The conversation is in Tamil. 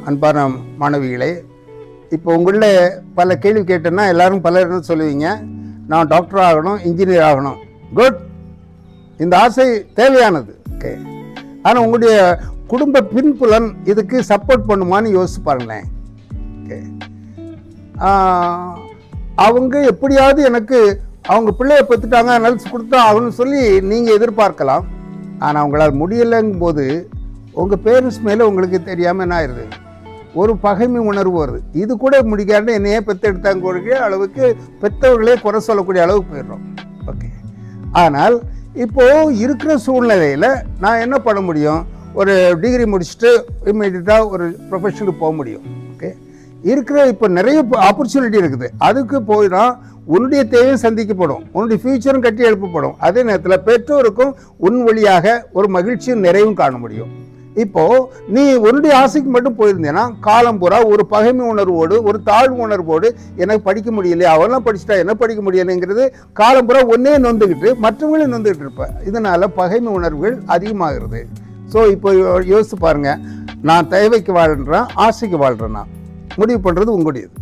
அன்பான மாணவிகளே, இப்போ உங்களில் பல கேள்வி கேட்டேன்னா எல்லாரும் பல என்ன சொல்லுவீங்க, நான் டாக்டர் ஆகணும், இன்ஜினியர் ஆகணும். குட், இந்த ஆசை தேவையானது. ஓகே, ஆனால் உங்களுடைய குடும்ப பின்புலன் இதுக்கு சப்போர்ட் பண்ணுமான்னு யோசிச்சு பாருங்களேன். ஓகே, அவங்க எப்படியாவது எனக்கு அவங்க பிள்ளைய பெற்றுட்டாங்க நல்ஸ் கொடுத்தா ஆகணும்னு சொல்லி நீங்கள் எதிர்பார்க்கலாம். ஆனால் அவங்களால் முடியலைங்கும் போது உங்கள் பேரண்ட்ஸ் மேலே உங்களுக்கு தெரியாமல் என்ன ஆயிடுது, ஒரு பகைமை உணர்வு வருது. இது கூட முடிக்காண்டு என்னையே பெற்றெடுத்தாங்க அளவுக்கு பெற்றவர்களே குறை சொல்லக்கூடிய அளவுக்கு போயிடுறோம். ஓகே, ஆனால் இப்போது இருக்கிற சூழ்நிலையில் நான் என்ன பண்ண முடியும், ஒரு டிகிரி முடிச்சுட்டு இம்மீடியட்டாக ஒரு ப்ரொஃபஷனுக்கு போக முடியும். ஓகே, இருக்கிற இப்போ நிறைய ஆப்பர்ச்சுனிட்டி இருக்குது. அதுக்கு போய் தான் உன்னுடைய தேவையும் சந்திக்கப்படும், உன்னுடைய ஃபியூச்சரும் கட்டி எழுப்பப்படும். அதே நேரத்தில் பெற்றோருக்கும் உன் வழியாக ஒரு மகிழ்ச்சியும் நிறைவும் காண முடியும். இப்போது நீ உன்னுடைய ஆசைக்கு மட்டும் போயிருந்தேன்னா காலம் பூரா ஒரு பகைமை உணர்வோடு ஒரு தாழ்வு உணர்வோடு எனக்கு படிக்க முடியலையே, அவெல்லாம் படிச்சுட்டா என்ன படிக்க முடியலைங்கிறது காலம் பூரா ஒன்னே நொந்துக்கிட்டு மற்றவங்களையும் நொந்துக்கிட்டு இருப்பேன். இதனால் பகைமை உணர்வுகள் அதிகமாகிறது. ஸோ இப்போ யோசித்து பாருங்கள், நான் தேவைக்கு வாழ்கிறேன், ஆசைக்கு வாழ்கிறேன்னா முடிவு பண்ணுறது உங்களுடையது.